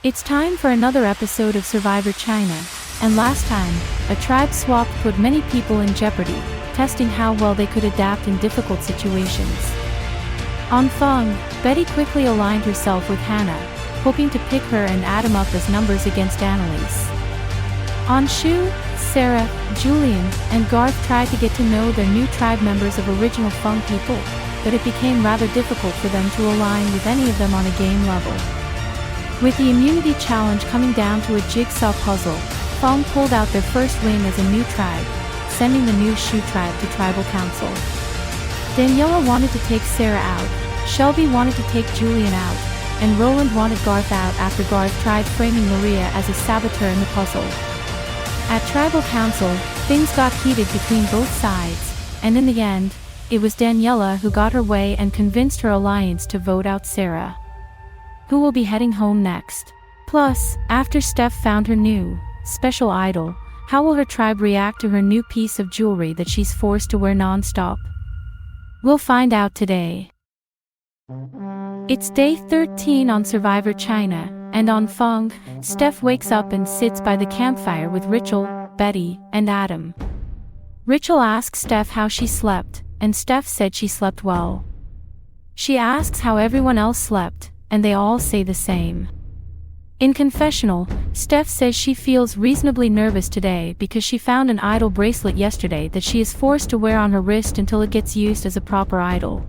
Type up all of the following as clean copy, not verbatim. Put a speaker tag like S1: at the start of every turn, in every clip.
S1: It's time for another episode of Survivor China, and last time, a tribe swap put many people in jeopardy, testing how well they could adapt in difficult situations. On Feng, Betty quickly aligned herself with Hannah, hoping to pick her and Adam up as numbers against Annalise. On Shu, Sarah, Julian, and Garth tried to get to know their new tribe members of original Feng people, but it became rather difficult for them to align with any of them on a game level. With the immunity challenge coming down to a jigsaw puzzle, Feng pulled out their first win as a new tribe, sending the new Shu tribe to tribal council. Daniela wanted to take Sarah out, Shelby wanted to take Julian out, and Roland wanted Garth out after Garth tried framing Maria as a saboteur in the puzzle. At tribal council, things got heated between both sides, and in the end, it was Daniela who got her way and convinced her alliance to vote out Sarah, who will be heading home next. Plus, after Steph found her new, special idol, how will her tribe react to her new piece of jewelry that she's forced to wear non-stop? We'll find out today. It's day 13 on Survivor China, and on Feng, Steph wakes up and sits by the campfire with Rachel, Betty, and Adam. Rachel asks Steph how she slept, and Steph said she slept well. She asks how everyone else slept, and they all say the same. In confessional, Steph says she feels reasonably nervous today because she found an idol bracelet yesterday that she is forced to wear on her wrist until it gets used as a proper idol.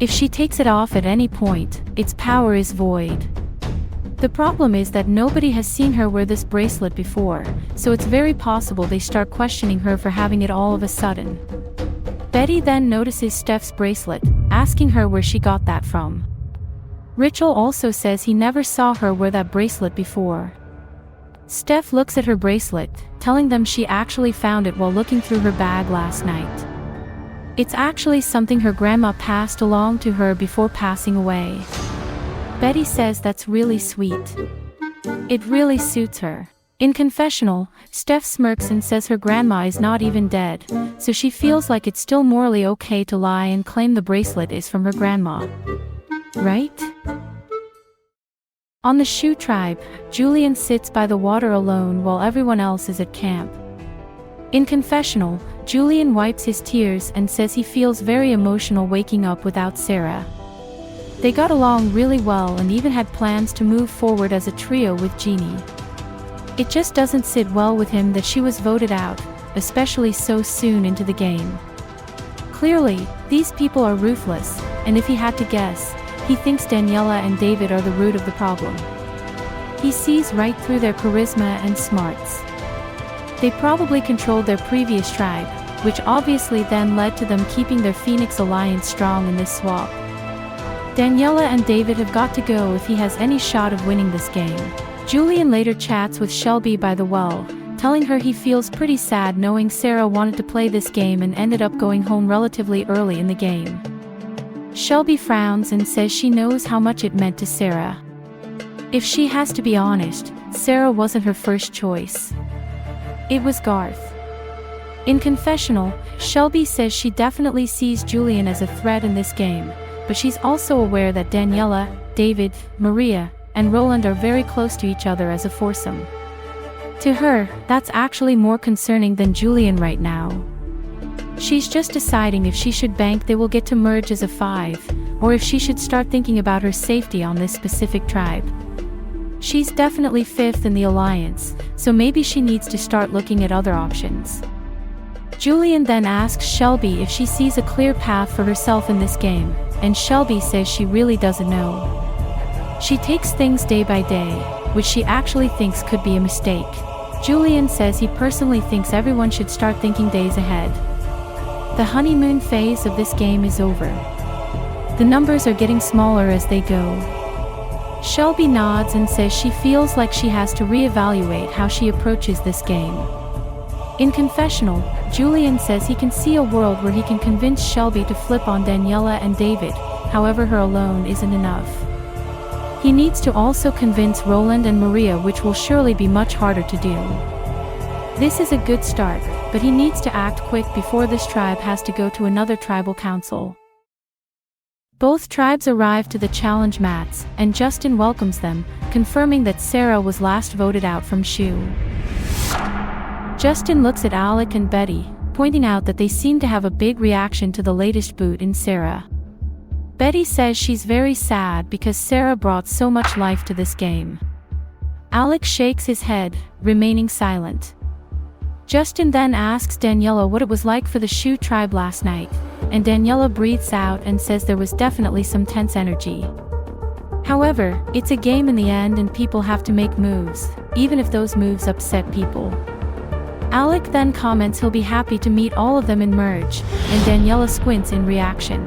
S1: If she takes it off at any point, its power is void. The problem is that nobody has seen her wear this bracelet before, so it's very possible they start questioning her for having it all of a sudden. Betty then notices Steph's bracelet, asking her where she got that from. Rachel also says he never saw her wear that bracelet before. Steph looks at her bracelet, telling them she actually found it while looking through her bag last night. It's actually something her grandma passed along to her before passing away. Betty says that's really sweet. It really suits her. In confessional, Steph smirks and says her grandma is not even dead, so she feels like it's still morally okay to lie and claim the bracelet is from her grandma. Right? On the Shu tribe, Julian sits by the water alone while everyone else is at camp. In confessional, Julian wipes his tears and says he feels very emotional waking up without Sarah. They got along really well and even had plans to move forward as a trio with Jeannie. It just doesn't sit well with him that she was voted out, especially so soon into the game. Clearly, these people are ruthless, and if he had to guess, he thinks Daniela and David are the root of the problem. He sees right through their charisma and smarts. They probably controlled their previous tribe, which obviously then led to them keeping their Phoenix alliance strong in this swap. Daniela and David have got to go if he has any shot of winning this game. Julian later chats with Shelby by the well, telling her he feels pretty sad knowing Sarah wanted to play this game and ended up going home relatively early in the game. Shelby frowns and says she knows how much it meant to Sarah. If she has to be honest, Sarah wasn't her first choice. It was Garth. In confessional, Shelby says she definitely sees Julian as a threat in this game, but she's also aware that Daniela, David, Maria, and Roland are very close to each other as a foursome. To her, that's actually more concerning than Julian right now. She's just deciding if she should bank they will get to merge as a five, or if she should start thinking about her safety on this specific tribe. She's definitely fifth in the alliance, so maybe she needs to start looking at other options. Julian then asks Shelby if she sees a clear path for herself in this game, and Shelby says she really doesn't know. She takes things day by day, which she actually thinks could be a mistake. Julian says he personally thinks everyone should start thinking days ahead. The honeymoon phase of this game is over. The numbers are getting smaller as they go. Shelby nods and says she feels like she has to reevaluate how she approaches this game. In confessional, Julian says he can see a world where he can convince Shelby to flip on Daniela and David, however her alone isn't enough. He needs to also convince Roland and Maria, which will surely be much harder to do. This is a good start, but he needs to act quick before this tribe has to go to another tribal council. Both tribes arrive to the challenge mats, and Justin welcomes them, confirming that Sarah was last voted out from Shu. Justin looks at Alec and Betty, pointing out that they seem to have a big reaction to the latest boot in Sarah. Betty says she's very sad because Sarah brought so much life to this game. Alec shakes his head, remaining silent. Justin then asks Daniela what it was like for the Shu tribe last night, and Daniela breathes out and says there was definitely some tense energy. However, it's a game in the end and people have to make moves, even if those moves upset people. Alec then comments he'll be happy to meet all of them in Merge, and Daniela squints in reaction.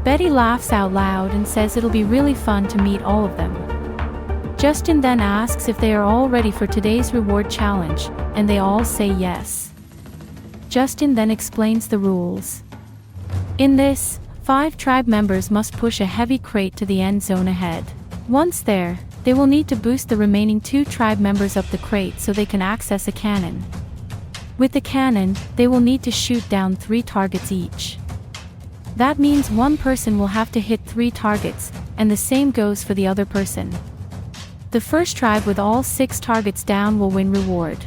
S1: Betty laughs out loud and says it'll be really fun to meet all of them. Justin then asks if they are all ready for today's reward challenge, and they all say yes. Justin then explains the rules. In this, 5 tribe members must push a heavy crate to the end zone ahead. Once there, they will need to boost the remaining 2 tribe members up the crate so they can access a cannon. With the cannon, they will need to shoot down 3 targets each. That means one person will have to hit 3 targets, and the same goes for the other person. The first tribe with all 6 targets down will win reward.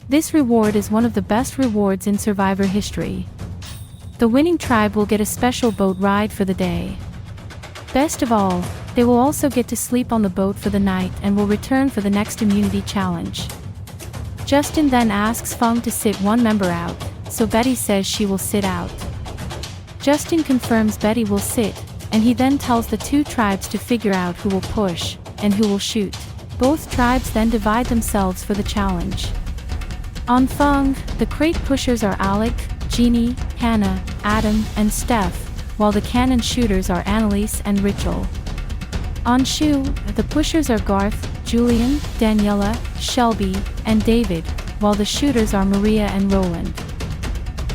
S1: This reward is one of the best rewards in Survivor history. The winning tribe will get a special boat ride for the day. Best of all, they will also get to sleep on the boat for the night and will return for the next immunity challenge. Justin then asks Feng to sit one member out, so Betty says she will sit out. Justin confirms Betty will sit, and he then tells the 2 tribes to figure out who will push, and who will shoot. Both tribes then divide themselves for the challenge. On Feng, the crate pushers are Alec, Jeannie, Hannah, Adam, and Steph, while the cannon shooters are Annalise and Rachel. On Shu, the pushers are Garth, Julian, Daniela, Shelby, and David, while the shooters are Maria and Roland.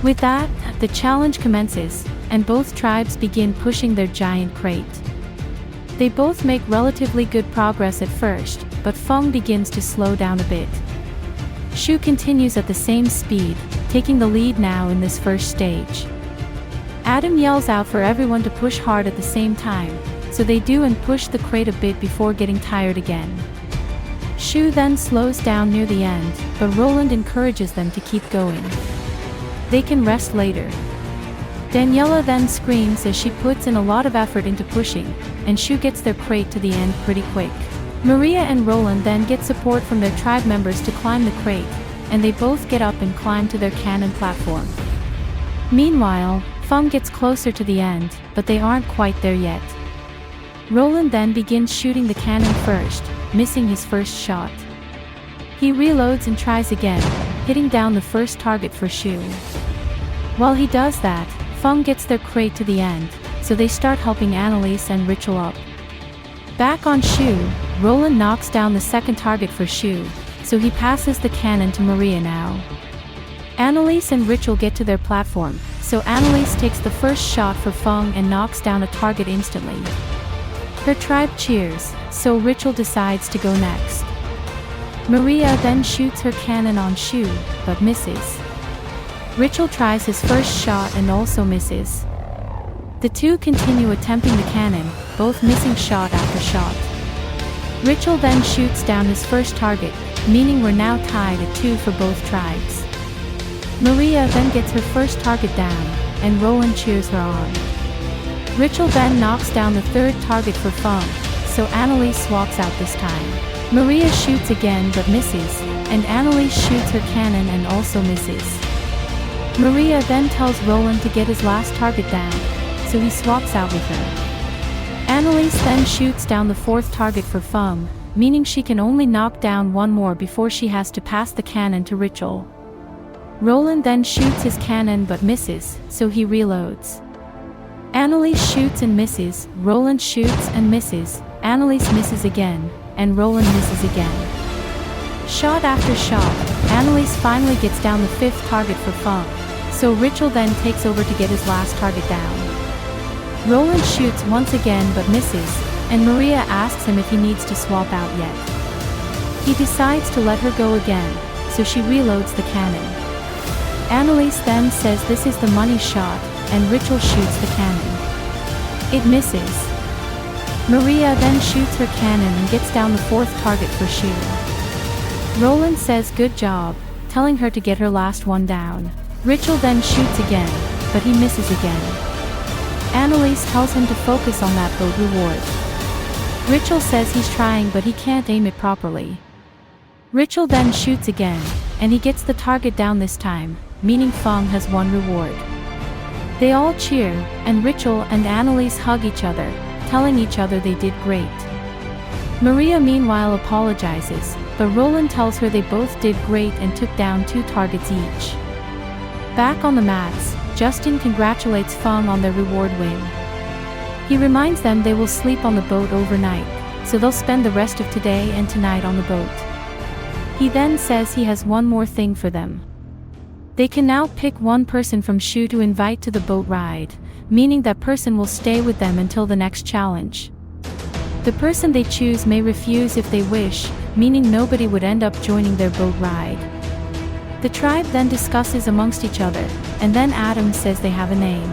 S1: With that, the challenge commences, and both tribes begin pushing their giant crate. They both make relatively good progress at first, but Feng begins to slow down a bit. Shu continues at the same speed, taking the lead now in this first stage. Adam yells out for everyone to push hard at the same time, so they do and push the crate a bit before getting tired again. Shu then slows down near the end, but Roland encourages them to keep going. They can rest later. Daniela then screams as she puts in a lot of effort into pushing, and Shu gets their crate to the end pretty quick. Maria and Roland then get support from their tribe members to climb the crate, and they both get up and climb to their cannon platform. Meanwhile, Feng gets closer to the end, but they aren't quite there yet. Roland then begins shooting the cannon first, missing his first shot. He reloads and tries again, hitting down the first target for Shu. While he does that, Feng gets their crate to the end, so they start helping Annalise and Rachel up. Back on Shu, Roland knocks down the second target for Shu, so he passes the cannon to Maria now. Annalise and Rachel get to their platform, so Annalise takes the first shot for Feng and knocks down a target instantly. Her tribe cheers, so Rachel decides to go next. Maria then shoots her cannon on Shu, but misses. Rachel tries his first shot and also misses. The 2 continue attempting the cannon, both missing shot after shot. Rachel then shoots down his first target, meaning we're now tied at 2 for both tribes. Maria then gets her first target down, and Roland cheers her on. Rachel then knocks down the 3rd target for Feng, so Annalise swaps out this time. Maria shoots again but misses, and Annalise shoots her cannon and also misses. Maria then tells Roland to get his last target down, so he swaps out with her. Annalise then shoots down the 4th target for Feng, meaning she can only knock down 1 more before she has to pass the cannon to Rachel. Roland then shoots his cannon but misses, so he reloads. Annalise shoots and misses, Roland shoots and misses, Annalise misses again, and Roland misses again. Shot after shot, Annalise finally gets down the 5th target for Feng, so Rachel then takes over to get his last target down. Roland shoots once again but misses, and Maria asks him if he needs to swap out yet. He decides to let her go again, so she reloads the cannon. Annalise then says this is the money shot, and Rachel shoots the cannon. It misses. Maria then shoots her cannon and gets down the fourth target for Shu. Roland says good job, telling her to get her last one down. Rachel then shoots again, but he misses again. Annalise tells him to focus on that boat reward. Rachel says he's trying but he can't aim it properly. Rachel then shoots again, and he gets the target down this time, meaning Feng has won reward. They all cheer, and Rachel and Annalise hug each other, telling each other they did great. Maria meanwhile apologizes, but Roland tells her they both did great and took down 2 targets each. Back on the mats, Justin congratulates Feng on their reward win. He reminds them they will sleep on the boat overnight, so they'll spend the rest of today and tonight on the boat. He then says he has one more thing for them. They can now pick one person from Shu to invite to the boat ride, meaning that person will stay with them until the next challenge. The person they choose may refuse if they wish, meaning nobody would end up joining their boat ride. The tribe then discusses amongst each other, and then Adam says they have a name.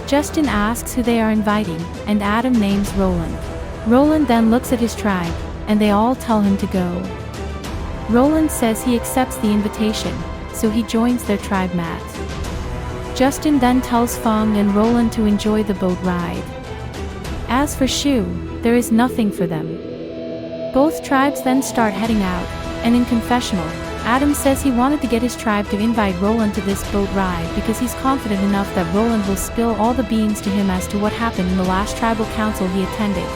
S1: Justin asks who they are inviting, and Adam names Roland. Roland then looks at his tribe, and they all tell him to go. Roland says he accepts the invitation, so he joins their tribe mat. Justin then tells Feng and Roland to enjoy the boat ride. As for Shu, there is nothing for them. Both tribes then start heading out, and in confessional, Adam says he wanted to get his tribe to invite Roland to this boat ride because he's confident enough that Roland will spill all the beans to him as to what happened in the last tribal council he attended.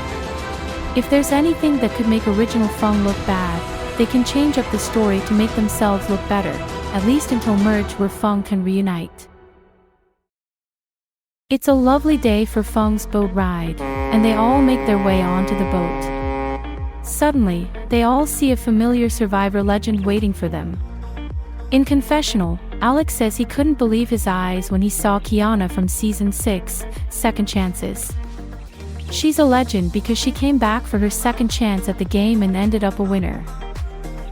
S1: If there's anything that could make original Feng look bad, they can change up the story to make themselves look better, at least until merge where Feng can reunite. It's a lovely day for Feng's boat ride, and they all make their way onto the boat. Suddenly, they all see a familiar survivor legend waiting for them. In confessional, Alex says he couldn't believe his eyes when he saw Kiana from Season 6, Second Chances. She's a legend because she came back for her second chance at the game and ended up a winner.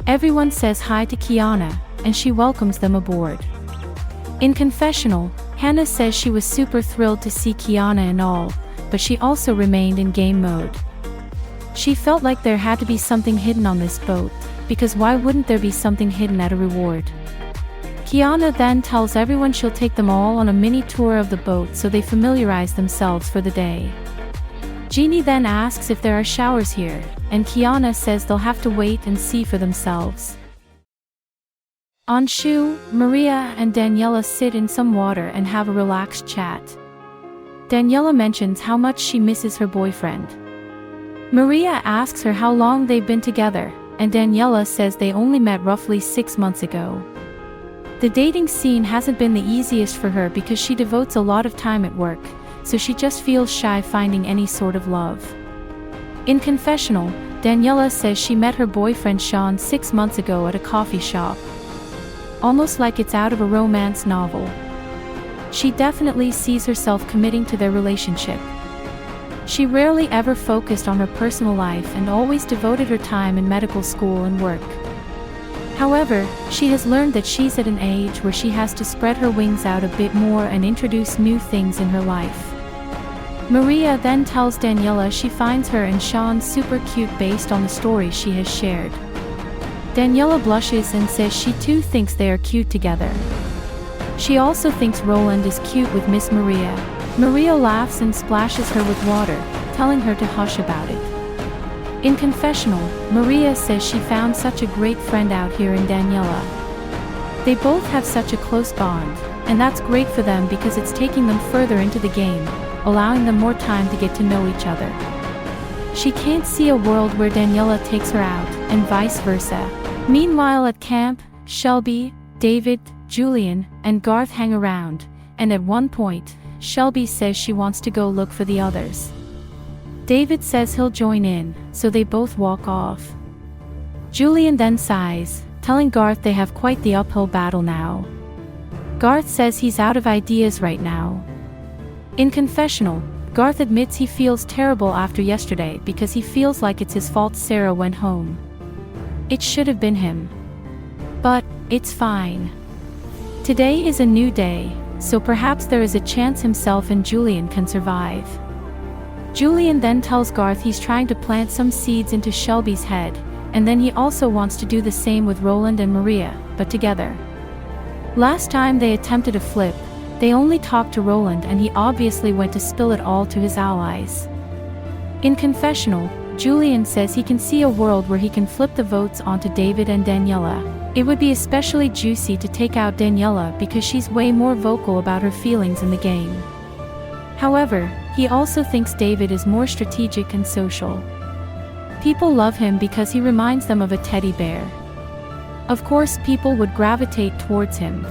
S1: Everyone says hi to Kiana, and she welcomes them aboard. In confessional, Hannah says she was super thrilled to see Kiana and all, but she also remained in game mode. She felt like there had to be something hidden on this boat, because why wouldn't there be something hidden at a reward? Kiana then tells everyone she'll take them all on a mini tour of the boat so they familiarize themselves for the day. Jeannie then asks if there are showers here, and Kiana says they'll have to wait and see for themselves. On Shu, Maria and Daniela sit in some water and have a relaxed chat. Daniela mentions how much she misses her boyfriend. Maria asks her how long they've been together, and Daniela says they only met roughly 6 months ago. The dating scene hasn't been the easiest for her because she devotes a lot of time at work, so she just feels shy finding any sort of love. In confessional, Daniela says she met her boyfriend Sean 6 months ago at a coffee shop. Almost like it's out of a romance novel. She definitely sees herself committing to their relationship. She rarely ever focused on her personal life and always devoted her time in medical school and work. However, she has learned that she's at an age where she has to spread her wings out a bit more and introduce new things in her life. Maria then tells Daniela she finds her and Sean super cute based on the stories she has shared. Daniela blushes and says she too thinks they are cute together. She also thinks Roland is cute with Miss Maria. Maria laughs and splashes her with water, telling her to hush about it. In confessional, Maria says she found such a great friend out here in Daniela. They both have such a close bond, and that's great for them because it's taking them further into the game, allowing them more time to get to know each other. She can't see a world where Daniela takes her out, and vice versa. Meanwhile at camp, Shelby, David, Julian, and Garth hang around, and at one point, Shelby says she wants to go look for the others. David says he'll join in, so they both walk off. Julian then sighs, telling Garth they have quite the uphill battle now. Garth says he's out of ideas right now. In confessional, Garth admits he feels terrible after yesterday because he feels like it's his fault Sarah went home. It should have been him. But, it's fine. Today is a new day, so perhaps there is a chance himself and Julian can survive. Julian then tells Garth he's trying to plant some seeds into Shelby's head, and then he also wants to do the same with Roland and Maria, but together. Last time they attempted a flip, they only talked to Roland and he obviously went to spill it all to his allies. In confessional, Julian says he can see a world where he can flip the votes onto David and Daniela. It would be especially juicy to take out Daniela because she's way more vocal about her feelings in the game. However, he also thinks David is more strategic and social. People love him because he reminds them of a teddy bear. Of course, people would gravitate towards him.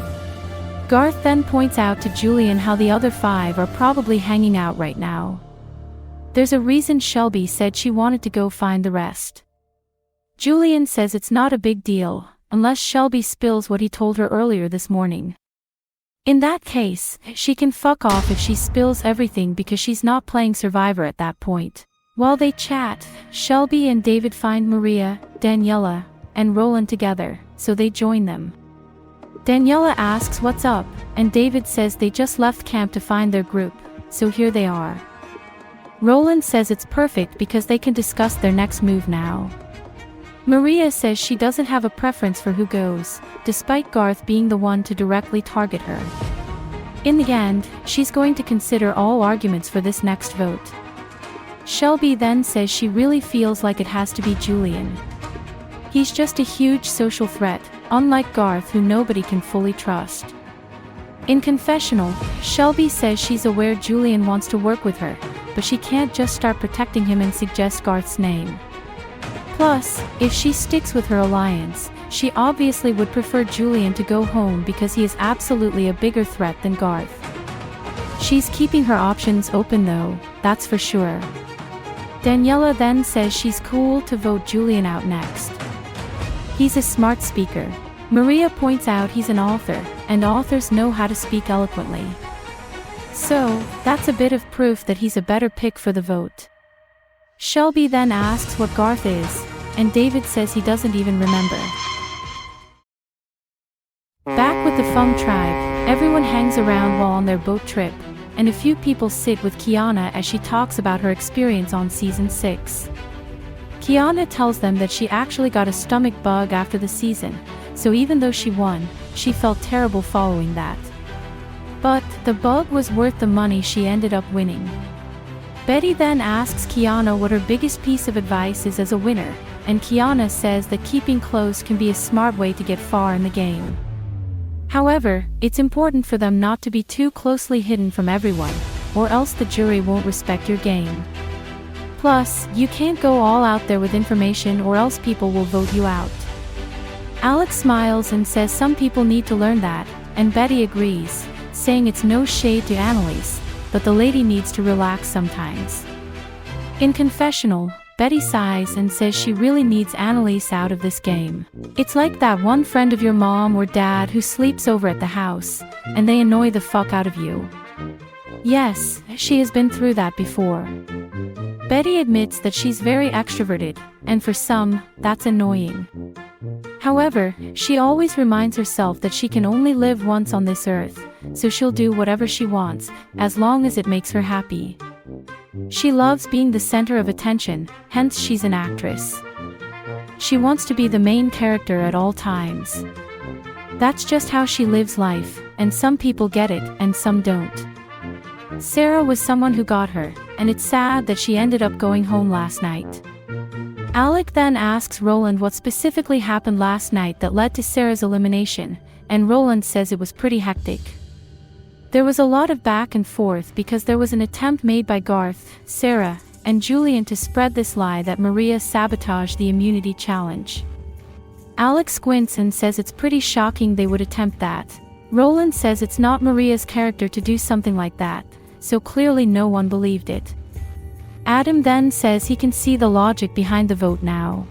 S1: Garth then points out to Julian how the other 5 are probably hanging out right now. There's a reason Shelby said she wanted to go find the rest. Julian says it's not a big deal, unless Shelby spills what he told her earlier this morning. In that case, she can fuck off if she spills everything because she's not playing Survivor at that point. While they chat, Shelby and David find Maria, Daniela, and Roland together, so they join them. Daniela asks what's up, and David says they just left camp to find their group, so here they are. Roland says it's perfect because they can discuss their next move now. Maria says she doesn't have a preference for who goes, despite Garth being the one to directly target her. In the end, she's going to consider all arguments for this next vote. Shelby then says she really feels like it has to be Julian. He's just a huge social threat, unlike Garth who nobody can fully trust. In confessional, Shelby says she's aware Julian wants to work with her, but she can't just start protecting him and suggest Garth's name. Plus, if she sticks with her alliance, she obviously would prefer Julian to go home because he is absolutely a bigger threat than Garth. She's keeping her options open though, that's for sure. Daniela then says she's cool to vote Julian out next. He's a smart speaker. Maria points out he's an author, and authors know how to speak eloquently. So, that's a bit of proof that he's a better pick for the vote. Shelby then asks what Garth is, and David says he doesn't even remember. Back with the Fung tribe, everyone hangs around while on their boat trip, and a few people sit with Kiana as she talks about her experience on season 6. Kiana tells them that she actually got a stomach bug after the season, so even though she won, she felt terrible following that. But the bug was worth the money she ended up winning. Betty then asks Kiana what her biggest piece of advice is as a winner, and Kiana says that keeping close can be a smart way to get far in the game. However, it's important for them not to be too closely hidden from everyone, or else the jury won't respect your game. Plus, you can't go all out there with information or else people will vote you out. Alex smiles and says some people need to learn that, and Betty agrees, saying it's no shade to Annalise, but the lady needs to relax sometimes. In confessional, Betty sighs and says she really needs Annalise out of this game. It's like that one friend of your mom or dad who sleeps over at the house, and they annoy the fuck out of you. Yes, she has been through that before. Betty admits that she's very extroverted, and for some, that's annoying. However, she always reminds herself that she can only live once on this earth, so she'll do whatever she wants, as long as it makes her happy. She loves being the center of attention, hence she's an actress. She wants to be the main character at all times. That's just how she lives life, and some people get it, and some don't. Sarah was someone who got her, and it's sad that she ended up going home last night. Alec then asks Roland what specifically happened last night that led to Sarah's elimination, and Roland says it was pretty hectic. There was a lot of back and forth because there was an attempt made by Garth, Sarah, and Julian to spread this lie that Maria sabotaged the immunity challenge. Alec squints and says it's pretty shocking they would attempt that. Roland says it's not Maria's character to do something like that, so clearly no one believed it. Adam then says he can see the logic behind the vote now.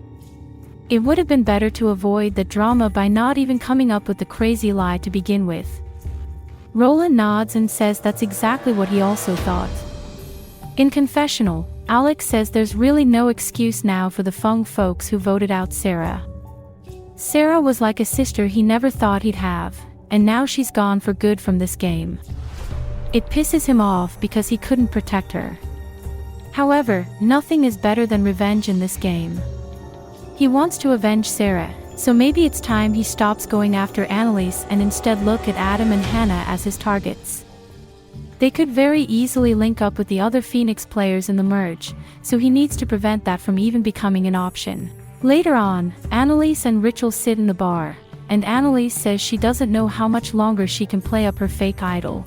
S1: It would have been better to avoid the drama by not even coming up with the crazy lie to begin with. Roland nods and says that's exactly what he also thought. In confessional, Alex says there's really no excuse now for the Fung folks who voted out Sarah. Sarah was like a sister he never thought he'd have, and now she's gone for good from this game. It pisses him off because he couldn't protect her. However, nothing is better than revenge in this game. He wants to avenge Sarah, so maybe it's time he stops going after Annalise and instead look at Adam and Hannah as his targets. They could very easily link up with the other Phoenix players in the merge, so he needs to prevent that from even becoming an option. Later on, Annalise and Rachel sit in the bar, and Annalise says she doesn't know how much longer she can play up her fake idol.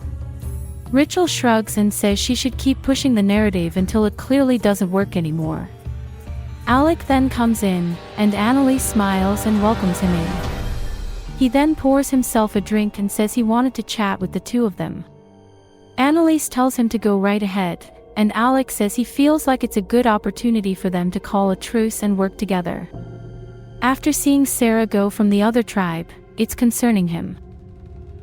S1: Rachel shrugs and says she should keep pushing the narrative until it clearly doesn't work anymore. Alec then comes in, and Annalise smiles and welcomes him in. He then pours himself a drink and says he wanted to chat with the two of them. Annalise tells him to go right ahead, and Alec says he feels like it's a good opportunity for them to call a truce and work together. After seeing Sarah go from the other tribe, it's concerning him.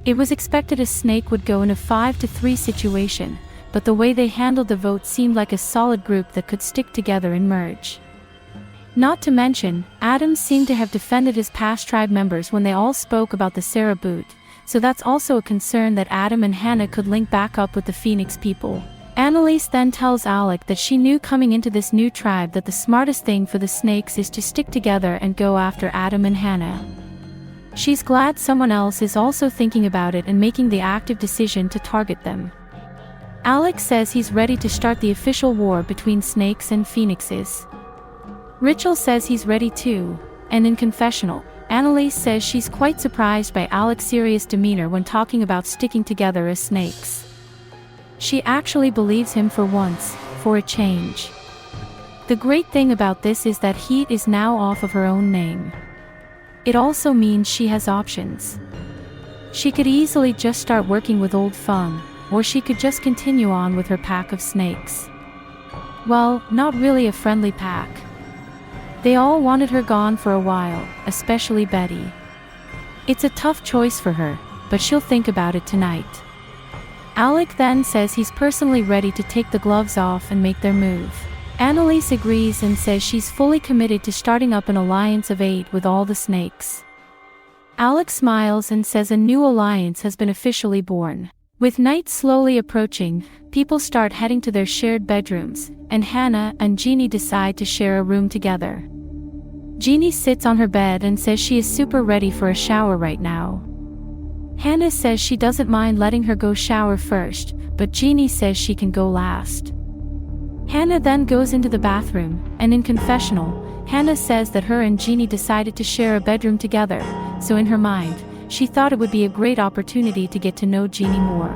S1: It was expected a snake would go in a 5-3 situation, but the way they handled the vote seemed like a solid group that could stick together and merge. Not to mention, Adam seemed to have defended his past tribe members when they all spoke about the Sarah boot, so that's also a concern that Adam and Hannah could link back up with the Phoenix people. Annalise then tells Alec that she knew coming into this new tribe that the smartest thing for the snakes is to stick together and go after Adam and Hannah. She's glad someone else is also thinking about it and making the active decision to target them. Alec says he's ready to start the official war between snakes and phoenixes. Rachel says he's ready too, and in confessional, Annalise says she's quite surprised by Alec's serious demeanor when talking about sticking together as snakes. She actually believes him for once, for a change. The great thing about this is that heat is now off of her own name. It also means she has options. She could easily just start working with Old Feng, or she could just continue on with her pack of snakes. Well, not really a friendly pack. They all wanted her gone for a while, especially Betty. It's a tough choice for her, but she'll think about it tonight. Alec then says he's personally ready to take the gloves off and make their move. Annalise agrees and says she's fully committed to starting up an alliance of 8 with all the snakes. Alec smiles and says a new alliance has been officially born. With night slowly approaching, people start heading to their shared bedrooms, and Hannah and Jeannie decide to share a room together. Jeannie sits on her bed and says she is super ready for a shower right now. Hannah says she doesn't mind letting her go shower first, but Jeannie says she can go last. Hannah then goes into the bathroom, and in confessional, Hannah says that her and Jeannie decided to share a bedroom together, so in her mind, she thought it would be a great opportunity to get to know Jeannie more.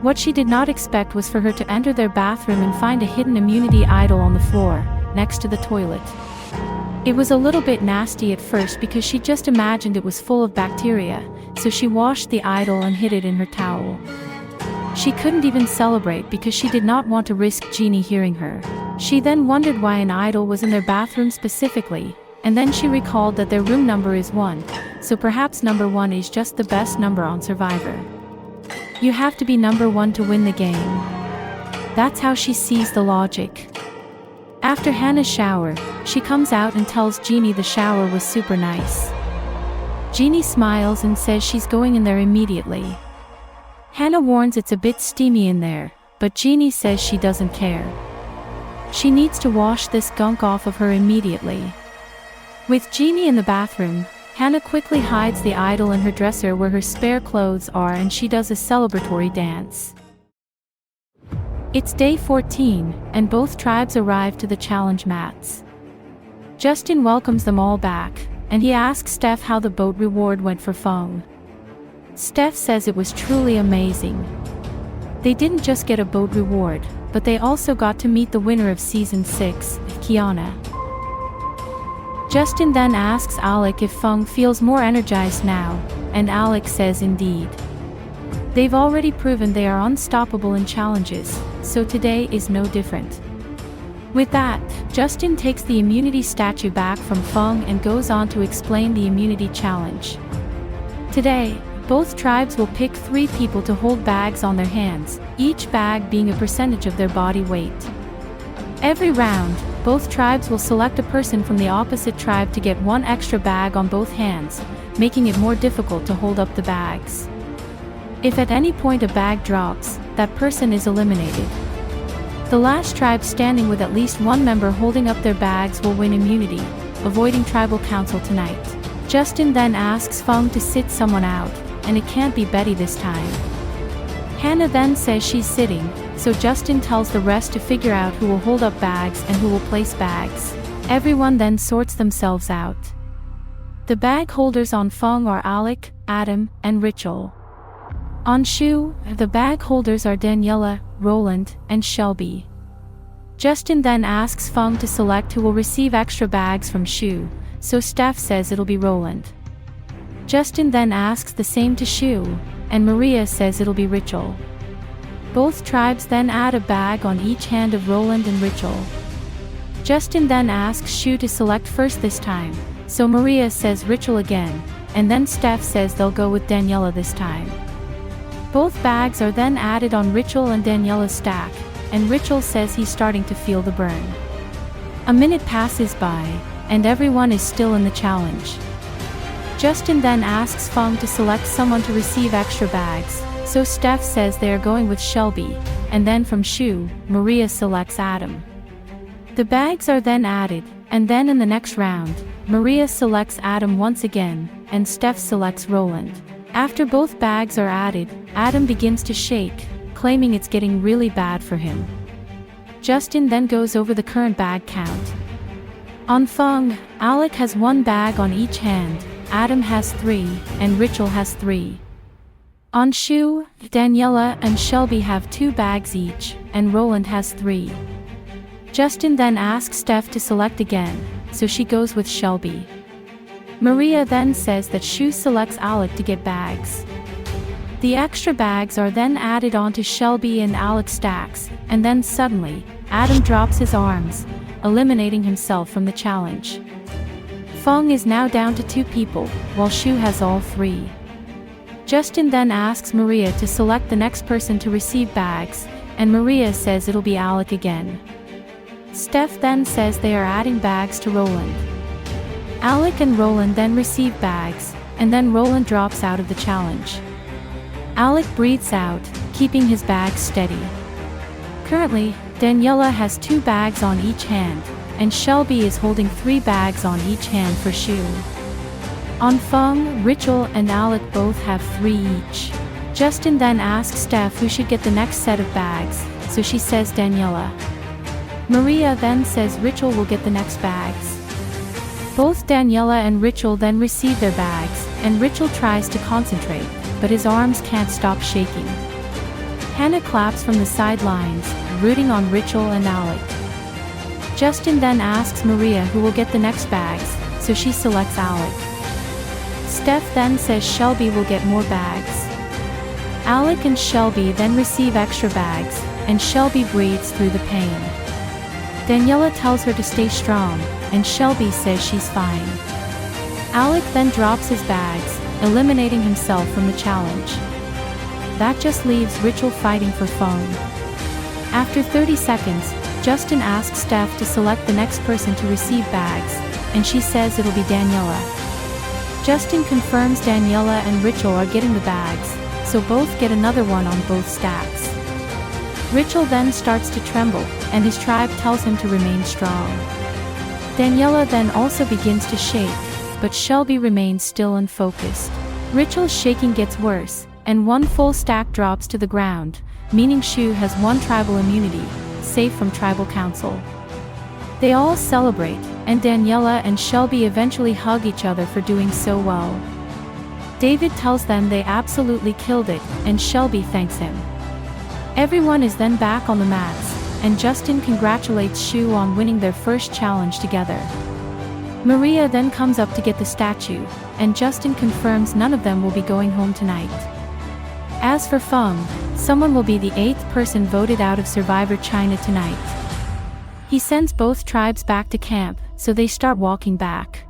S1: What she did not expect was for her to enter their bathroom and find a hidden immunity idol on the floor, next to the toilet. It was a little bit nasty at first because she just imagined it was full of bacteria, so she washed the idol and hid it in her towel. She couldn't even celebrate because she did not want to risk Jeannie hearing her. She then wondered why an idol was in their bathroom specifically, and then she recalled that their room number is 1, so perhaps number 1 is just the best number on Survivor. You have to be number 1 to win the game. That's how she sees the logic. After Hannah's shower, she comes out and tells Jeannie the shower was super nice. Jeannie smiles and says she's going in there immediately. Hannah warns it's a bit steamy in there, but Jeannie says she doesn't care. She needs to wash this gunk off of her immediately. With Jeannie in the bathroom, Hannah quickly hides the idol in her dresser where her spare clothes are and she does a celebratory dance. It's day 14, and both tribes arrive to the challenge mats. Justin welcomes them all back, and he asks Steph how the boat reward went for Feng. Steph says it was truly amazing. They didn't just get a boat reward, but they also got to meet the winner of Season 6, Kiana. Justin then asks Alec if Feng feels more energized now, and Alec says indeed. They've already proven they are unstoppable in challenges, so today is no different. With that, Justin takes the immunity statue back from Feng and goes on to explain the immunity challenge. Today, both tribes will pick 3 people to hold bags on their hands, each bag being a percentage of their body weight. Every round, both tribes will select a person from the opposite tribe to get 1 extra bag on both hands, making it more difficult to hold up the bags. If at any point a bag drops, that person is eliminated. The last tribe standing with at least one member holding up their bags will win immunity, avoiding tribal council tonight. Justin then asks Feng to sit someone out, and it can't be Betty this time. Hannah then says she's sitting, so Justin tells the rest to figure out who will hold up bags and who will place bags. Everyone then sorts themselves out. The bag holders on Feng are Alec, Adam, and Rachel. On Shu, the bag holders are Daniela, Roland, and Shelby. Justin then asks Feng to select who will receive extra bags from Shu, so Steph says it'll be Roland. Justin then asks the same to Shu, and Maria says it'll be Rachel. Both tribes then add a bag on each hand of Roland and Rachel. Justin then asks Shu to select first this time, so Maria says Rachel again, and then Steph says they'll go with Daniela this time. Both bags are then added on Rachel and Daniela's stack, and Rachel says he's starting to feel the burn. A minute passes by, and everyone is still in the challenge. Justin then asks Feng to select someone to receive extra bags, so Steph says they are going with Shelby, and then from Shu, Maria selects Adam. The bags are then added, and then in the next round, Maria selects Adam once again, and Steph selects Roland. After both bags are added, Adam begins to shake, claiming it's getting really bad for him. Justin then goes over the current bag count. On Feng, Alec has 1 bag on each hand, Adam has 3, and Rachel has 3. On Shu, Daniela and Shelby have 2 bags each, and Roland has 3. Justin then asks Steph to select again, so she goes with Shelby. Maria then says that Shu selects Alec to get bags. The extra bags are then added onto Shelby and Alec's stacks, and then suddenly, Adam drops his arms, eliminating himself from the challenge. Feng is now down to 2 people, while Shu has all 3. Justin then asks Maria to select the next person to receive bags, and Maria says it'll be Alec again. Steph then says they are adding bags to Roland. Alec and Roland then receive bags, and then Roland drops out of the challenge. Alec breathes out, keeping his bags steady. Currently, Daniela has 2 bags on each hand, and Shelby is holding 3 bags on each hand for Shu. On Feng, Rachel and Alec both have 3 each. Justin then asks Steph who should get the next set of bags, so she says Daniela. Maria then says Rachel will get the next bags. Both Daniela and Rachel then receive their bags, and Rachel tries to concentrate, but his arms can't stop shaking. Hannah claps from the sidelines, rooting on Rachel and Alec. Justin then asks Maria who will get the next bags, so she selects Alec. Steph then says Shelby will get more bags. Alec and Shelby then receive extra bags, and Shelby breathes through the pain. Daniela tells her to stay strong, and Shelby says she's fine. Alec then drops his bags, eliminating himself from the challenge. That just leaves Rachel fighting for Feng. After 30 seconds, Justin asks Steph to select the next person to receive bags, and she says it'll be Daniela. Justin confirms Daniela and Rachel are getting the bags, so both get another one on both stacks. Rachel then starts to tremble, and his tribe tells him to remain strong. Daniela then also begins to shake, but Shelby remains still and focused. Rachel's shaking gets worse, and 1 full stack drops to the ground, meaning Shu has 1 tribal immunity, safe from tribal council. They all celebrate, and Daniela and Shelby eventually hug each other for doing so well. David tells them they absolutely killed it, and Shelby thanks him. Everyone is then back on the mats, and Justin congratulates Shu on winning their first challenge together. Maria then comes up to get the statue, and Justin confirms none of them will be going home tonight. As for Feng, someone will be the 8th person voted out of Survivor China tonight. He sends both tribes back to camp, so they start walking back.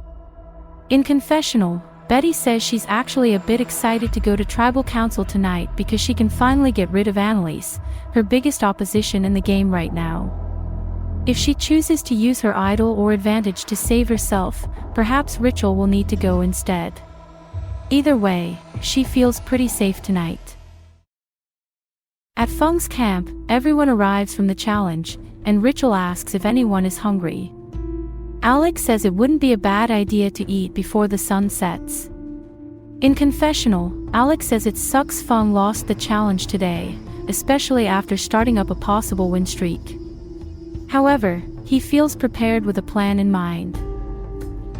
S1: In confessional, Betty says she's actually a bit excited to go to tribal council tonight because she can finally get rid of Annalise, her biggest opposition in the game right now. If she chooses to use her idol or advantage to save herself, perhaps Rachel will need to go instead. Either way, she feels pretty safe tonight. At Feng's camp, everyone arrives from the challenge, and Rachel asks if anyone is hungry. Alex says it wouldn't be a bad idea to eat before the sun sets. In confessional, Alex says it sucks Feng lost the challenge today, especially after starting up a possible win streak. However, he feels prepared with a plan in mind.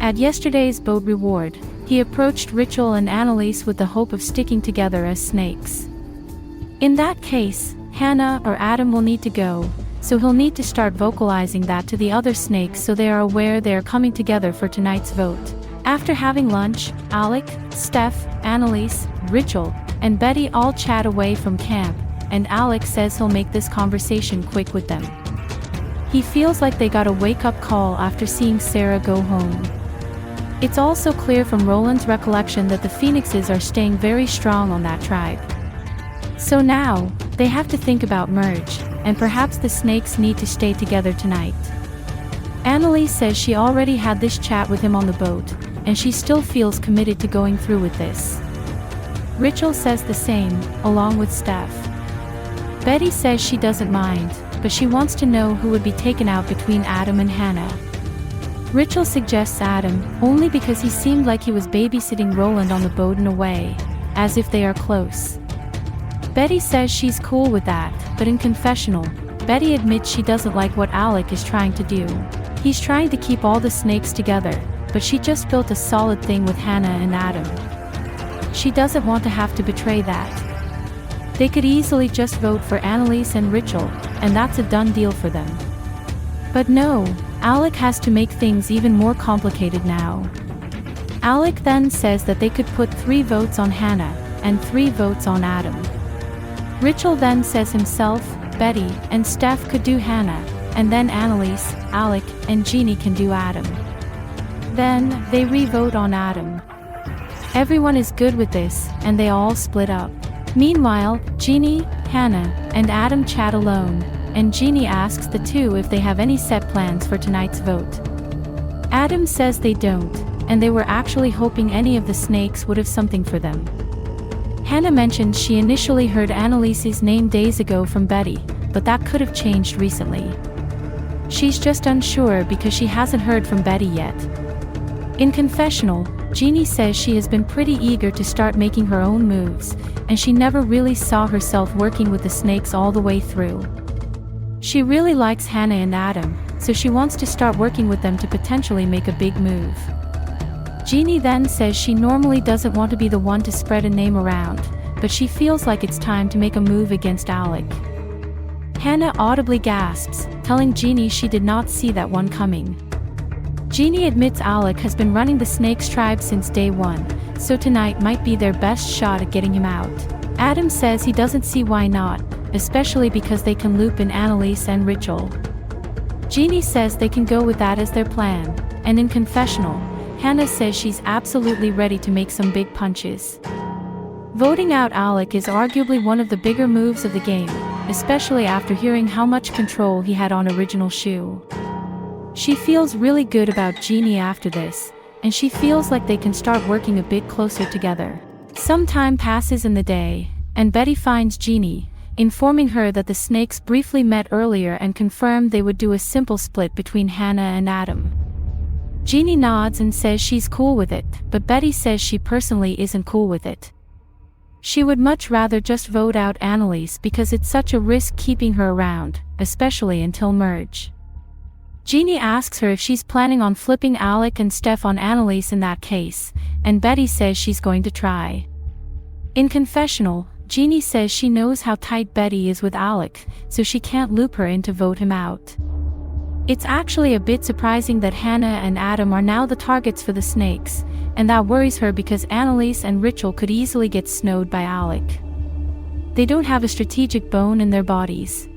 S1: At yesterday's boat reward, he approached Rachel and Annalise with the hope of sticking together as snakes. In that case, Hannah or Adam will need to go, so he'll need to start vocalizing that to the other snakes so they are aware they are coming together for tonight's vote. After having lunch, Alec, Steph, Annalise, Rachel, and Betty all chat away from camp, and Alex says he'll make this conversation quick with them. He feels like they got a wake-up call after seeing Sarah go home. It's also clear from Roland's recollection that the Phoenixes are staying very strong on that tribe. So now, they have to think about merge, and perhaps the snakes need to stay together tonight. Annalise says she already had this chat with him on the boat, and she still feels committed to going through with this. Rachel says the same, along with Steph. Betty says she doesn't mind, but she wants to know who would be taken out between Adam and Hannah. Rachel suggests Adam, only because he seemed like he was babysitting Roland on the boat in a way, as if they are close. Betty says she's cool with that, but in confessional, Betty admits she doesn't like what Alec is trying to do. He's trying to keep all the snakes together, but she just built a solid thing with Hannah and Adam. She doesn't want to have to betray that. They could easily just vote for Annalise and Rachel, and that's a done deal for them. But no, Alec has to make things even more complicated now. Alec then says that they could put 3 votes on Hannah, and 3 votes on Adam. Rachel then says himself, Betty, and Steph could do Hannah, and then Annalise, Alec, and Jeannie can do Adam. Then, they re-vote on Adam. Everyone is good with this, and they all split up. Meanwhile, Jeannie, Hannah, and Adam chat alone, and Jeannie asks the two if they have any set plans for tonight's vote. Adam says they don't, and they were actually hoping any of the snakes would have something for them. Hannah mentioned she initially heard Annalise's name days ago from Betty, but that could have changed recently. She's just unsure because she hasn't heard from Betty yet. In confessional, Jeannie says she has been pretty eager to start making her own moves, and she never really saw herself working with the snakes all the way through. She really likes Hannah and Adam, so she wants to start working with them to potentially make a big move. Jeannie then says she normally doesn't want to be the one to spread a name around, but she feels like it's time to make a move against Alec. Hannah audibly gasps, telling Jeannie she did not see that one coming. Jeannie admits Alec has been running the Snakes tribe since day one, so tonight might be their best shot at getting him out. Adam says he doesn't see why not, especially because they can loop in Annalise and Rachel. Jeannie says they can go with that as their plan, and in confessional, Hannah says she's absolutely ready to make some big punches. Voting out Alec is arguably one of the bigger moves of the game, especially after hearing how much control he had on Original Shoe. She feels really good about Jeannie after this, and she feels like they can start working a bit closer together. Some time passes in the day, and Betty finds Jeannie, informing her that the snakes briefly met earlier and confirmed they would do a simple split between Hannah and Adam. Jeannie nods and says she's cool with it, but Betty says she personally isn't cool with it. She would much rather just vote out Annalise because it's such a risk keeping her around, especially until merge. Jeannie asks her if she's planning on flipping Alec and Steph on Annalise in that case, and Betty says she's going to try. In confessional, Jeannie says she knows how tight Betty is with Alec, so she can't loop her in to vote him out. It's actually a bit surprising that Hannah and Adam are now the targets for the snakes, and that worries her because Annalise and Rachel could easily get snowed by Alec. They don't have a strategic bone in their bodies.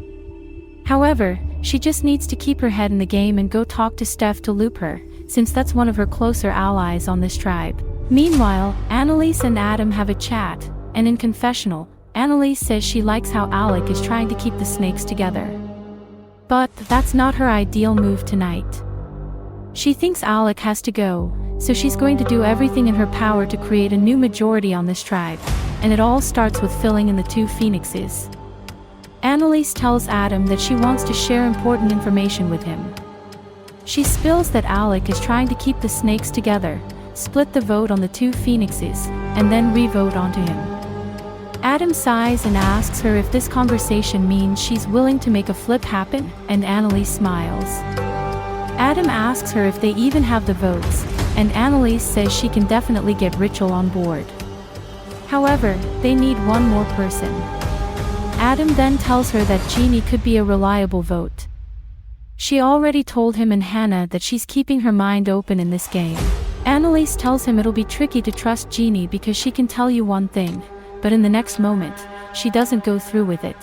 S1: However, she just needs to keep her head in the game and go talk to Steph to loop her, since that's one of her closer allies on this tribe. Meanwhile, Annalise and Adam have a chat, and in confessional, Annalise says she likes how Alec is trying to keep the snakes together. But that's not her ideal move tonight. She thinks Alec has to go, so she's going to do everything in her power to create a new majority on this tribe, and it all starts with filling in the two phoenixes. Annalise tells Adam that she wants to share important information with him. She spills that Alec is trying to keep the snakes together, split the vote on the two phoenixes, and then re-vote onto him. Adam sighs and asks her if this conversation means she's willing to make a flip happen, and Annalise smiles. Adam asks her if they even have the votes, and Annalise says she can definitely get Rachel on board. However, they need one more person. Adam then tells her that Jeannie could be a reliable vote. She already told him and Hannah that she's keeping her mind open in this game. Annalise tells him it'll be tricky to trust Jeannie because she can tell you one thing, but in the next moment, she doesn't go through with it.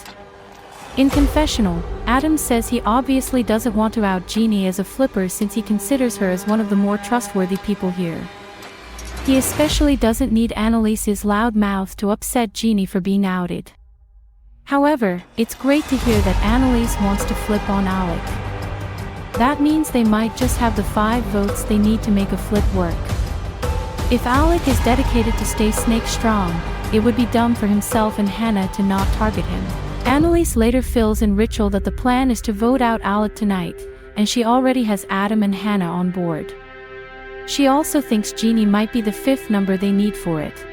S1: In confessional, Adam says he obviously doesn't want to out Jeannie as a flipper since he considers her as one of the more trustworthy people here. He especially doesn't need Annalise's loud mouth to upset Jeannie for being outed. However, it's great to hear that Annalise wants to flip on Alec. That means they might just have the 5 votes they need to make a flip work. If Alec is dedicated to stay snake strong, it would be dumb for himself and Hannah to not target him. Annalise later fills in Rachel that the plan is to vote out Alec tonight, and she already has Adam and Hannah on board. She also thinks Jeannie might be the 5th number they need for it.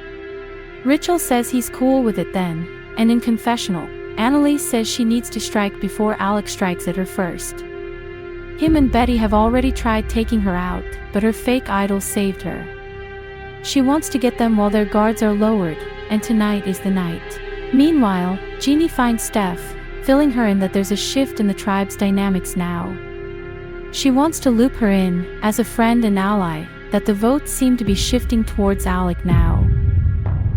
S1: Rachel says he's cool with it then, and in confessional, Annalise says she needs to strike before Alec strikes at her first. Him and Betty have already tried taking her out, but her fake idol saved her. She wants to get them while their guards are lowered, and tonight is the night. Meanwhile, Jeannie finds Steph, filling her in that there's a shift in the tribe's dynamics now. She wants to loop her in, as a friend and ally, that the votes seem to be shifting towards Alec now.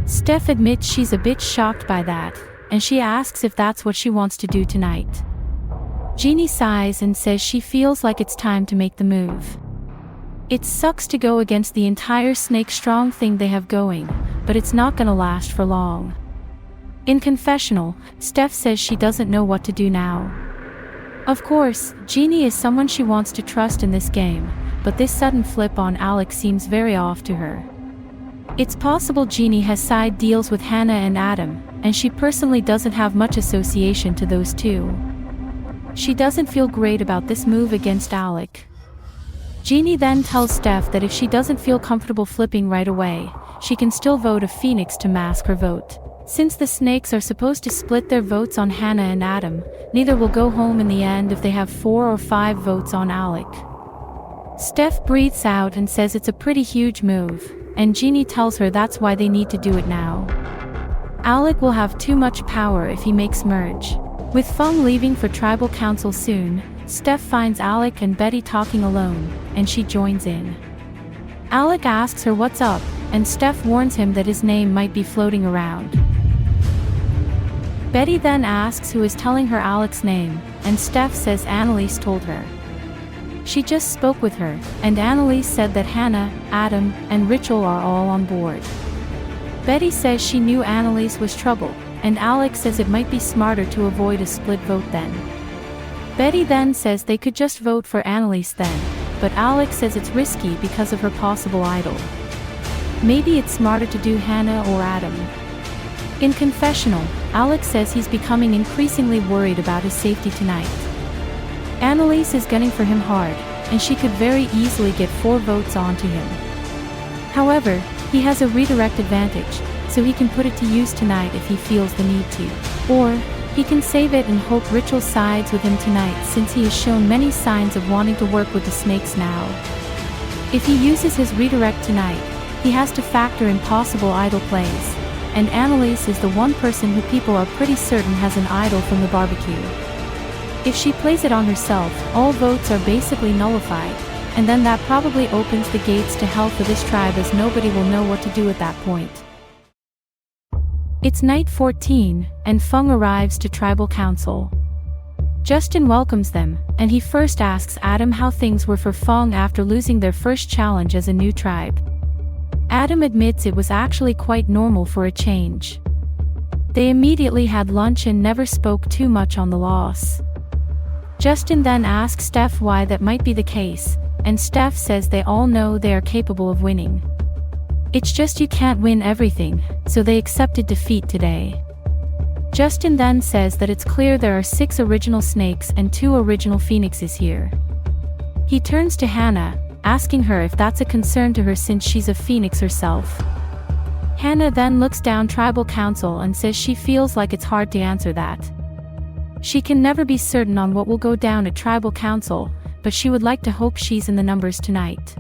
S1: Steph admits she's a bit shocked by that, and she asks if that's what she wants to do tonight. Jeannie sighs and says she feels like it's time to make the move. It sucks to go against the entire snake strong thing they have going, but it's not gonna last for long. In confessional, Steph says she doesn't know what to do now. Of course, Jeannie is someone she wants to trust in this game, but this sudden flip on Alec seems very off to her. It's possible Jeannie has side deals with Hannah and Adam, and she personally doesn't have much association to those two. She doesn't feel great about this move against Alec. Jeannie then tells Steph that if she doesn't feel comfortable flipping right away, she can still vote a phoenix to mask her vote. Since the snakes are supposed to split their votes on Hannah and Adam, neither will go home in the end if they have 4 or 5 votes on Alec. Steph breathes out and says it's a pretty huge move, and Jeannie tells her that's why they need to do it now. Alec will have too much power if he makes merge. With Feng leaving for tribal council soon, Steph finds Alec and Betty talking alone, and she joins in. Alec asks her what's up, and Steph warns him that his name might be floating around. Betty then asks who is telling her Alec's name, and Steph says Annalise told her. She just spoke with her, and Annalise said that Hannah, Adam, and Rachel are all on board. Betty says she knew Annalise was trouble, and Alec says it might be smarter to avoid a split vote then. Betty then says they could just vote for Annalise then, but Alec says it's risky because of her possible idol. Maybe it's smarter to do Hannah or Adam. In confessional, Alec says he's becoming increasingly worried about his safety tonight. Annalise is gunning for him hard, and she could very easily get 4 votes onto him. However, he has a redirect advantage, so he can put it to use tonight if he feels the need to. Or, he can save it and hope Rachel sides with him tonight since he has shown many signs of wanting to work with the snakes now. If he uses his redirect tonight, he has to factor in possible idol plays, and Annalise is the one person who people are pretty certain has an idol from the barbecue. If she plays it on herself, all votes are basically nullified, and then that probably opens the gates to hell for this tribe as nobody will know what to do at that point. It's night 14, and Feng arrives to tribal council. Justin welcomes them, and he first asks Adam how things were for Feng after losing their first challenge as a new tribe. Adam admits it was actually quite normal for a change. They immediately had lunch and never spoke too much on the loss. Justin then asks Steph why that might be the case, and Steph says they all know they are capable of winning. It's just you can't win everything, so they accepted defeat today. Justin then says that it's clear there are 6 original snakes and 2 original phoenixes here. He turns to Hannah, asking her if that's a concern to her since she's a phoenix herself. Hannah then looks down tribal council and says she feels like it's hard to answer that. She can never be certain on what will go down at tribal council, but she would like to hope she's in the numbers tonight.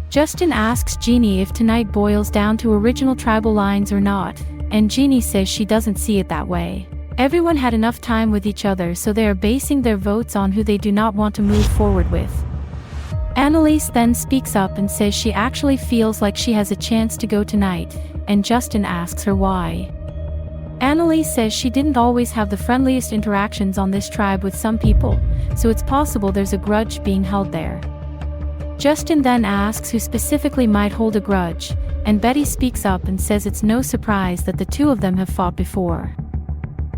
S1: Justin asks Jeannie if tonight boils down to original tribal lines or not, and Jeannie says she doesn't see it that way. Everyone had enough time with each other, so they are basing their votes on who they do not want to move forward with. Annalise then speaks up and says she actually feels like she has a chance to go tonight, and Justin asks her why. Annalise says she didn't always have the friendliest interactions on this tribe with some people, so it's possible there's a grudge being held there. Justin then asks who specifically might hold a grudge, and Betty speaks up and says it's no surprise that the 2 of them have fought before.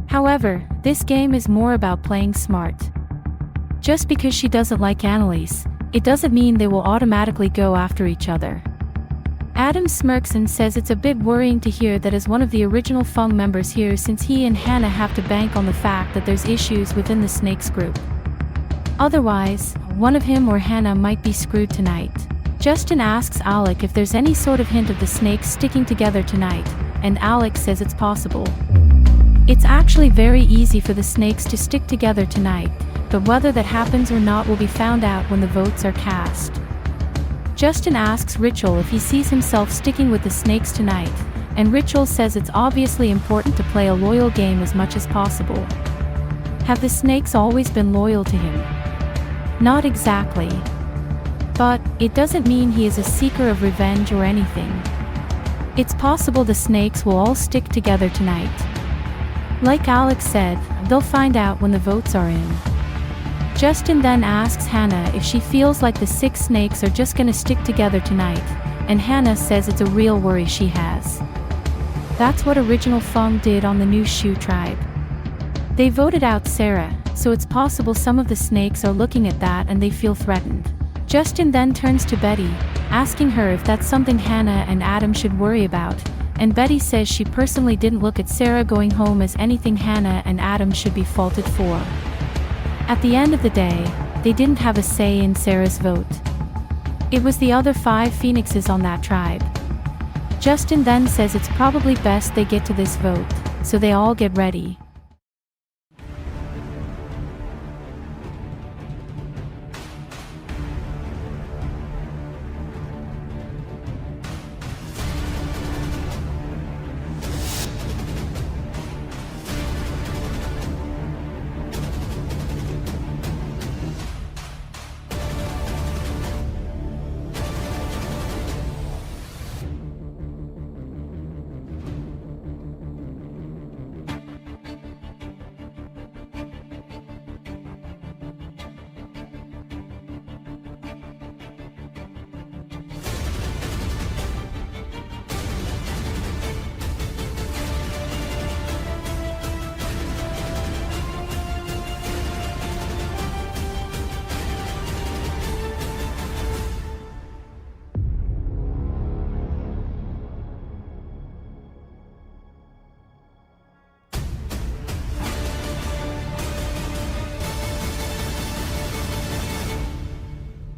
S1: However, this game is more about playing smart. Just because she doesn't like Annalise, it doesn't mean they will automatically go after each other. Adam smirks and says it's a bit worrying to hear that as one of the original Fung members here, since he and Hannah have to bank on the fact that there's issues within the Snakes group. Otherwise, one of him or Hannah might be screwed tonight. Justin asks Alec if there's any sort of hint of the Snakes sticking together tonight, and Alec says it's possible. It's actually very easy for the Snakes to stick together tonight, but whether that happens or not will be found out when the votes are cast. Justin asks Rachel if he sees himself sticking with the Snakes tonight, and Rachel says it's obviously important to play a loyal game as much as possible. Have the Snakes always been loyal to him? Not exactly. But it doesn't mean he is a seeker of revenge or anything. It's possible the Snakes will all stick together tonight. Like Alex said, they'll find out when the votes are in. Justin then asks Hannah if she feels like the 6 snakes are just gonna stick together tonight, and Hannah says it's a real worry she has. That's what Original Fung did on the new Shu tribe. They voted out Sarah, so it's possible some of the snakes are looking at that and they feel threatened. Justin then turns to Betty, asking her if that's something Hannah and Adam should worry about, and Betty says she personally didn't look at Sarah going home as anything Hannah and Adam should be faulted for. At the end of the day, they didn't have a say in Sarah's vote. It was the other 5 phoenixes on that tribe. Justin then says it's probably best they get to this vote, so they all get ready.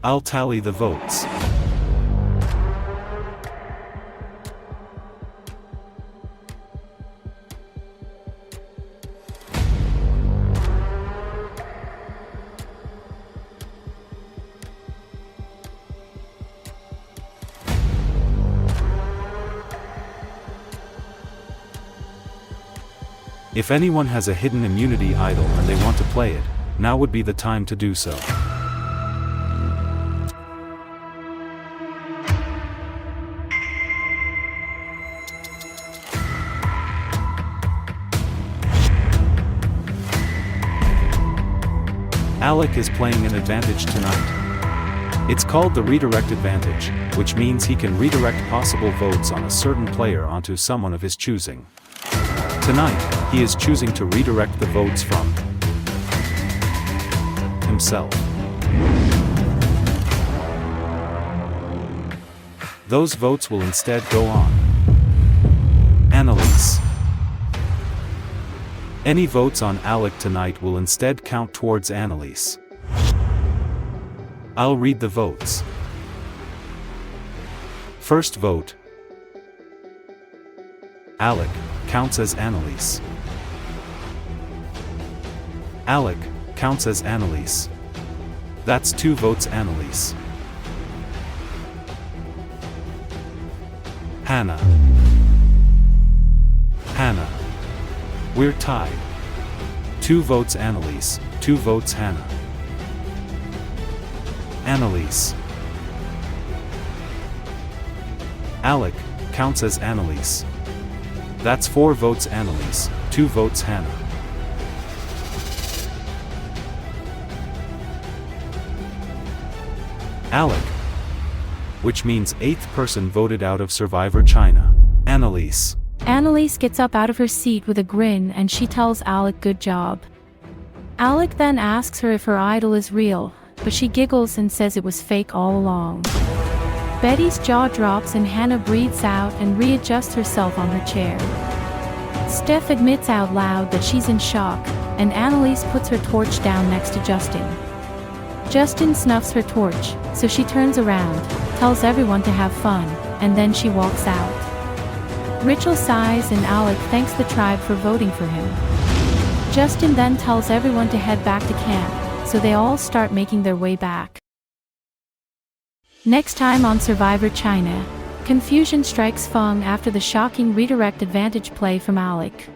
S2: I'll tally the votes. If anyone has a hidden immunity idol and they want to play it, now would be the time to do so. Alec is playing an advantage tonight. It's called the redirect advantage, which means he can redirect possible votes on a certain player onto someone of his choosing. Tonight, he is choosing to redirect the votes from himself. Those votes will instead go on Annalise, Any votes on Alec tonight will instead count towards Annalise. I'll read the votes. First vote. Alec counts as Annalise. Alec counts as Annalise. That's 2 votes Annalise. Hannah. Hannah. We're tied. 2 votes Annalise, 2 votes Hannah. Annalise. Alec counts as Annalise. That's 4 votes Annalise, 2 votes Hannah. Alec. Which means 8th person voted out of Survivor China. Annalise.
S1: Annalise gets up out of her seat with a grin and she tells Alec good job. Alec then asks her if her idol is real, but she giggles and says it was fake all along. Betty's jaw drops and Hannah breathes out and readjusts herself on her chair. Steph admits out loud that she's in shock, and Annalise puts her torch down next to Justin. Justin snuffs her torch, so she turns around, tells everyone to have fun, and then she walks out. Rachel sighs and Alec thanks the tribe for voting for him. Justin then tells everyone to head back to camp, so they all start making their way back. Next time on Survivor China, confusion strikes Feng after the shocking redirect advantage play from Alec.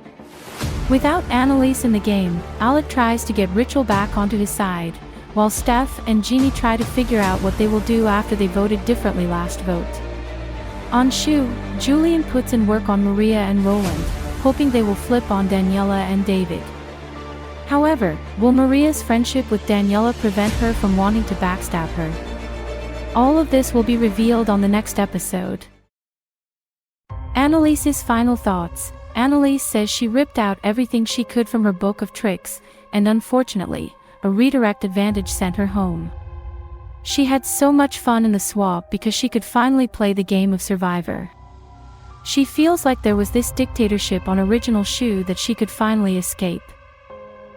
S1: Without Annalise in the game, Alec tries to get Rachel back onto his side, while Steph and Jeannie try to figure out what they will do after they voted differently last vote. On Shu, Julian puts in work on Maria and Roland, hoping they will flip on Daniela and David. However, will Maria's friendship with Daniela prevent her from wanting to backstab her? All of this will be revealed on the next episode. Annalise's final thoughts. Annalise says she ripped out everything she could from her book of tricks, and unfortunately, a redirect advantage sent her home. She had so much fun in the swap because she could finally play the game of Survivor. She feels like there was this dictatorship on original Shu that she could finally escape.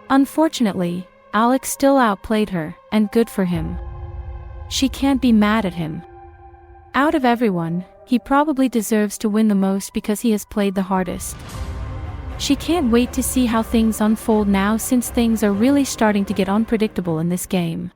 S1: Unfortunately, Alex still outplayed her, and good for him. She can't be mad at him. Out of everyone, he probably deserves to win the most because he has played the hardest. She can't wait to see how things unfold now since things are really starting to get unpredictable in this game.